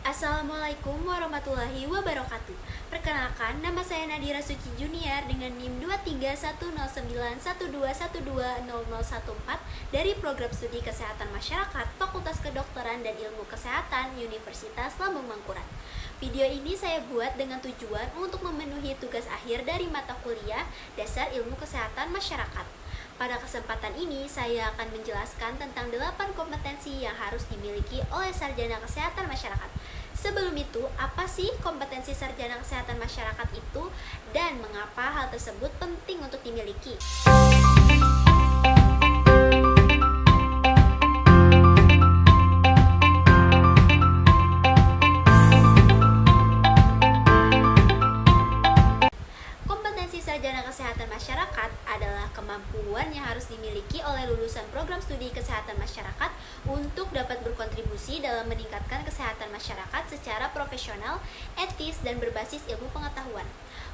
Assalamualaikum warahmatullahi wabarakatuh. Perkenalkan, nama saya Nadira Suci Junior dengan NIM 2310912120014 dari Program Studi Kesehatan Masyarakat Fakultas Kedokteran dan Ilmu Kesehatan Universitas Lambung Mangkurat. Video ini saya buat dengan tujuan untuk memenuhi tugas akhir dari mata kuliah Dasar Ilmu Kesehatan Masyarakat. Pada kesempatan ini, saya akan menjelaskan tentang 8 kompetensi yang harus dimiliki oleh sarjana kesehatan masyarakat. Sebelum itu, apa sih kompetensi sarjana kesehatan masyarakat itu dan mengapa hal tersebut penting untuk dimiliki? Kompetensi sarjana kesehatan masyarakat adalah kemampuan yang harus dimiliki oleh lulusan program studi kesehatan masyarakat untuk dapat berkontribusi dalam meningkatkan kesehatan masyarakat secara profesional, etis, dan berbasis ilmu pengetahuan.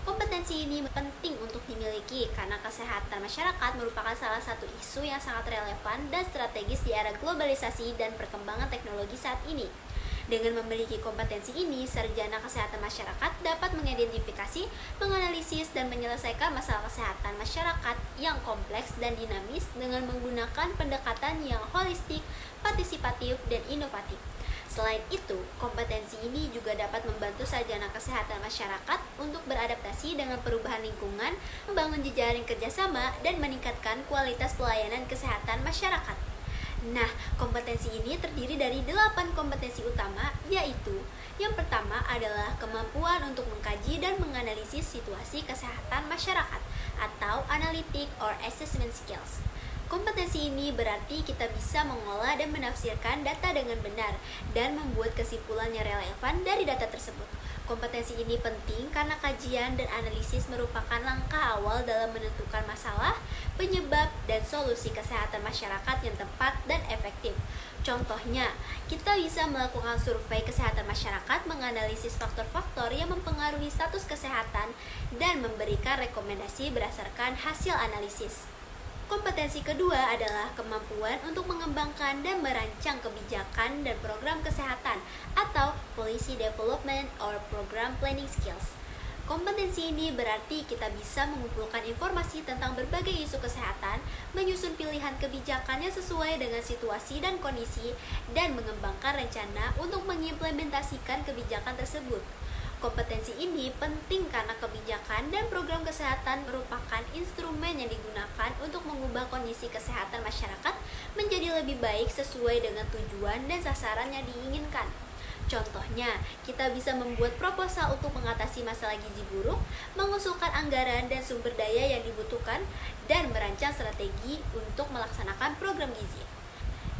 Kompetensi ini penting untuk dimiliki karena kesehatan masyarakat merupakan salah satu isu yang sangat relevan dan strategis di era globalisasi dan perkembangan teknologi saat ini. Dengan memiliki kompetensi ini, sarjana kesehatan masyarakat dapat mengidentifikasi, menganalisis, dan menyelesaikan masalah kesehatan masyarakat yang kompleks dan dinamis dengan menggunakan pendekatan yang holistik, partisipatif, dan inovatif. Selain itu, kompetensi ini juga dapat membantu sarjana kesehatan masyarakat untuk beradaptasi dengan perubahan lingkungan, membangun jejaring kerjasama, dan meningkatkan kualitas pelayanan kesehatan masyarakat. Nah, kompetensi ini terdiri dari 8 kompetensi utama, yaitu yang pertama adalah kemampuan untuk mengkaji dan menganalisis situasi kesehatan masyarakat atau analytic or assessment skills. Kompetensi ini berarti kita bisa mengolah dan menafsirkan data dengan benar dan membuat kesimpulan yang relevan dari data tersebut. Kompetensi ini penting karena kajian dan analisis merupakan langkah awal dalam menentukan masalah, penyebab, dan solusi kesehatan masyarakat yang tepat dan efektif. Contohnya, kita bisa melakukan survei kesehatan masyarakat, menganalisis faktor-faktor yang mempengaruhi status kesehatan, dan memberikan rekomendasi berdasarkan hasil analisis. Kompetensi kedua adalah kemampuan untuk mengembangkan dan merancang kebijakan dan program kesehatan atau policy development or program planning skills. Kompetensi ini berarti kita bisa mengumpulkan informasi tentang berbagai isu kesehatan, menyusun pilihan kebijakan yang sesuai dengan situasi dan kondisi, dan mengembangkan rencana untuk mengimplementasikan kebijakan tersebut. Kompetensi ini penting karena kebijakan dan program kesehatan merupakan instrumen yang digunakan untuk mengubah kondisi kesehatan masyarakat menjadi lebih baik sesuai dengan tujuan dan sasaran yang diinginkan. Contohnya, kita bisa membuat proposal untuk mengatasi masalah gizi buruk, mengusulkan anggaran dan sumber daya yang dibutuhkan, dan merancang strategi untuk melaksanakan program gizi.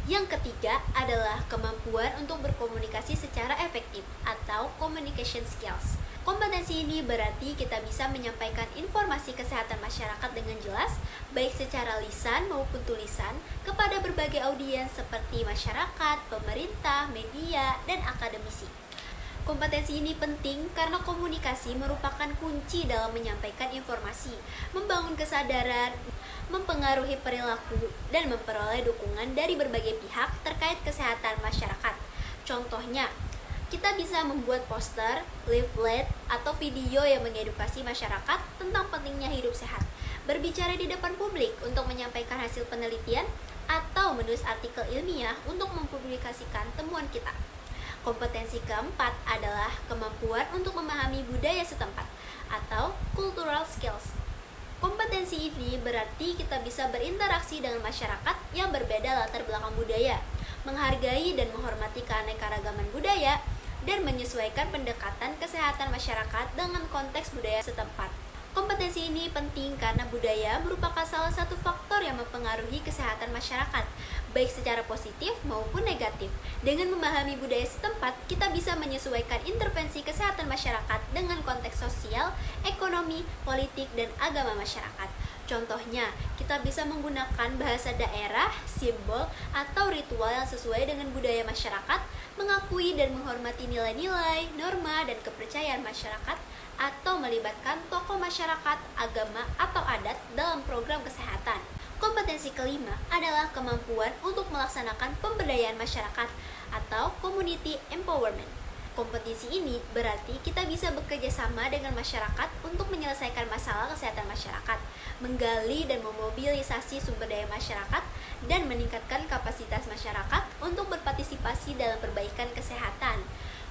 Yang ketiga adalah kemampuan untuk berkomunikasi secara efektif atau communication skills. Kompetensi ini berarti kita bisa menyampaikan informasi kesehatan masyarakat dengan jelas, baik secara lisan maupun tulisan, kepada berbagai audiens seperti masyarakat, pemerintah, media, dan akademisi. Kompetensi ini penting karena komunikasi merupakan kunci dalam menyampaikan informasi, membangun kesadaran, mempengaruhi perilaku, dan memperoleh dukungan dari berbagai pihak terkait kesehatan masyarakat. Contohnya, kita bisa membuat poster, leaflet, atau video yang mengedukasi masyarakat tentang pentingnya hidup sehat, berbicara di depan publik untuk menyampaikan hasil penelitian, atau menulis artikel ilmiah untuk mempublikasikan temuan kita. Kompetensi keempat adalah kemampuan untuk memahami budaya setempat atau cultural skills. Kompetensi ini berarti kita bisa berinteraksi dengan masyarakat yang berbeda latar belakang budaya, menghargai dan menghormati keanekaragaman budaya, dan menyesuaikan pendekatan kesehatan masyarakat dengan konteks budaya setempat. Kompetensi ini penting karena budaya merupakan salah satu faktor yang mempengaruhi kesehatan masyarakat, baik secara positif maupun negatif. Dengan memahami budaya setempat, kita bisa menyesuaikan intervensi kesehatan masyarakat dengan konteks sosial, ekonomi, politik, dan agama masyarakat. Contohnya, kita bisa menggunakan bahasa daerah, simbol, atau ritual yang sesuai dengan budaya masyarakat, mengakui dan menghormati nilai-nilai, norma, dan kepercayaan masyarakat, atau melibatkan tokoh masyarakat, agama, atau adat dalam program kesehatan. Kompetensi kelima adalah kemampuan untuk melaksanakan pemberdayaan masyarakat atau community empowerment. Kompetisi ini berarti kita bisa bekerja sama dengan masyarakat untuk menyelesaikan masalah kesehatan masyarakat, menggali dan memobilisasi sumber daya masyarakat, dan meningkatkan kapasitas masyarakat untuk berpartisipasi dalam perbaikan kesehatan.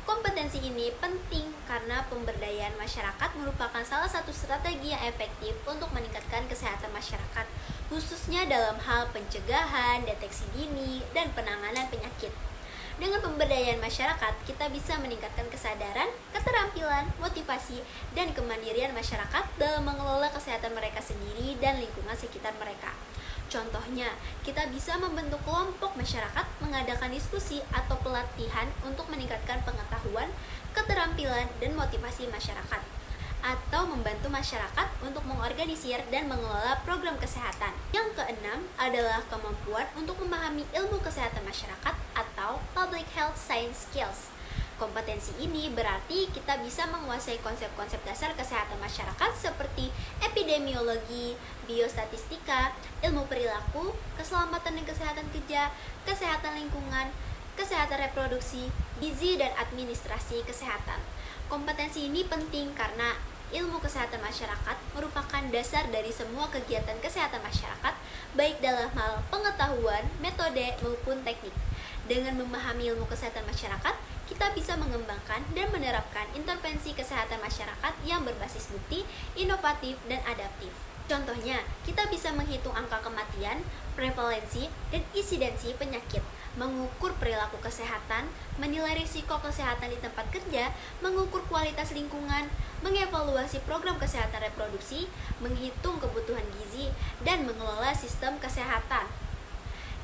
Kompetensi ini penting karena pemberdayaan masyarakat merupakan salah satu strategi yang efektif untuk meningkatkan kesehatan masyarakat, khususnya dalam hal pencegahan, deteksi dini, dan penanganan penyakit. Dengan pemberdayaan masyarakat, kita bisa meningkatkan kesadaran, keterampilan, motivasi, dan kemandirian masyarakat dalam mengelola kesehatan mereka sendiri dan lingkungan sekitar mereka. Contohnya, kita bisa membentuk kelompok masyarakat, mengadakan diskusi atau pelatihan untuk meningkatkan pengetahuan, keterampilan, dan motivasi masyarakat, atau membantu masyarakat untuk mengorganisir dan mengelola program kesehatan. Yang keenam adalah kemampuan untuk memahami ilmu kesehatan masyarakat atau Public Health Science Skills. Kompetensi ini berarti kita bisa menguasai konsep-konsep dasar kesehatan masyarakat seperti epidemiologi, biostatistika, ilmu perilaku, keselamatan dan kesehatan kerja, kesehatan lingkungan, kesehatan reproduksi, gizi, dan administrasi kesehatan. Kompetensi ini penting karena ilmu kesehatan masyarakat merupakan dasar dari semua kegiatan kesehatan masyarakat, baik dalam hal pengetahuan, metode, maupun teknik. Dengan memahami ilmu kesehatan masyarakat, kita bisa mengembangkan dan menerapkan intervensi kesehatan masyarakat yang berbasis bukti, inovatif, dan adaptif. Contohnya, kita bisa menghitung angka kematian, prevalensi, dan insidensi penyakit, mengukur perilaku kesehatan, menilai risiko kesehatan di tempat kerja, mengukur kualitas lingkungan, mengevaluasi program kesehatan reproduksi, menghitung kebutuhan gizi, dan mengelola sistem kesehatan.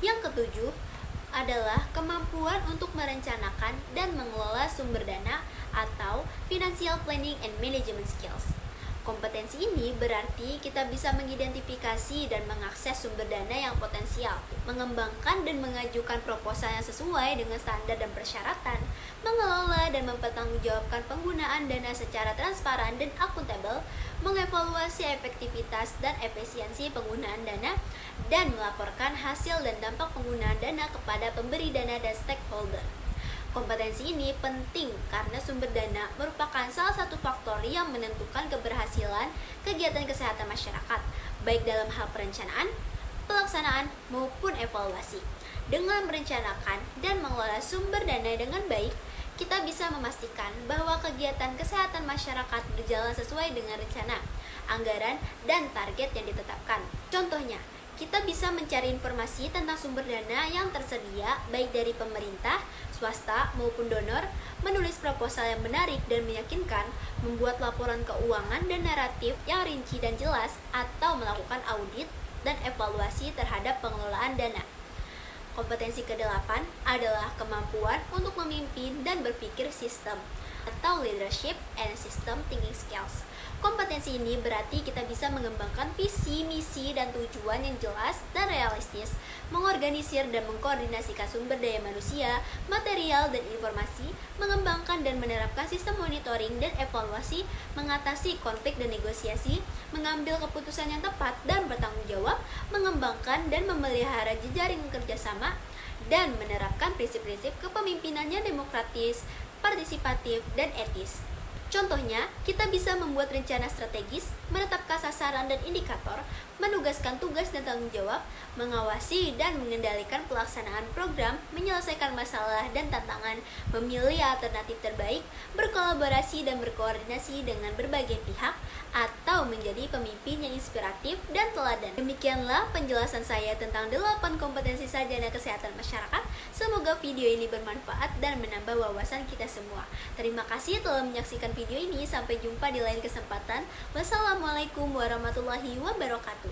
Yang ketujuh adalah kemampuan untuk merencanakan dan mengelola sumber dana atau Financial Planning and Management Skills. Kompetensi ini berarti kita bisa mengidentifikasi dan mengakses sumber dana yang potensial, mengembangkan dan mengajukan proposal yang sesuai dengan standar dan persyaratan, mengelola dan mempertanggungjawabkan penggunaan dana secara transparan dan akuntabel, mengevaluasi efektivitas dan efisiensi penggunaan dana, dan melaporkan hasil dan dampak penggunaan dana kepada pemberi dana dan stakeholder. Kompetensi ini penting karena sumber dana merupakan salah satu faktor yang menentukan keberhasilan kegiatan kesehatan masyarakat, baik dalam hal perencanaan, pelaksanaan, maupun evaluasi. Dengan merencanakan dan mengelola sumber dana dengan baik, kita bisa memastikan bahwa kegiatan kesehatan masyarakat berjalan sesuai dengan rencana, anggaran, dan target yang ditetapkan. Contohnya, kita bisa mencari informasi tentang sumber dana yang tersedia baik dari pemerintah, swasta, maupun donor, menulis proposal yang menarik dan meyakinkan, membuat laporan keuangan dan naratif yang rinci dan jelas, atau melakukan audit dan evaluasi terhadap pengelolaan dana. Kompetensi ke-8 adalah kemampuan untuk memimpin dan berpikir sistem atau leadership and system thinking skills. Kompetensi ini berarti kita bisa mengembangkan visi, misi, dan tujuan yang jelas dan realistis, mengorganisir dan mengkoordinasikan sumber daya manusia, material, dan informasi, mengembangkan dan menerapkan sistem monitoring dan evaluasi, mengatasi konflik dan negosiasi, mengambil keputusan yang tepat dan bertanggung jawab, mengembangkan dan memelihara jejaring kerjasama, dan menerapkan prinsip-prinsip kepemimpinan yang demokratis, partisipatif, dan etis. Contohnya, kita bisa membuat rencana strategis, menetapkan sasaran dan indikator, menugaskan tugas dan tanggung jawab, mengawasi dan mengendalikan pelaksanaan program, menyelesaikan masalah dan tantangan, memilih alternatif terbaik, berkolaborasi dan berkoordinasi dengan berbagai pihak, atau menjadi pemimpin yang inspiratif dan teladan. Demikianlah penjelasan saya tentang 8 kompetensi sarjana kesehatan masyarakat. Semoga video ini bermanfaat dan menambah wawasan kita semua. Terima kasih telah menyaksikan video ini. Sampai jumpa di lain kesempatan. Wassalamualaikum warahmatullahi wabarakatuh.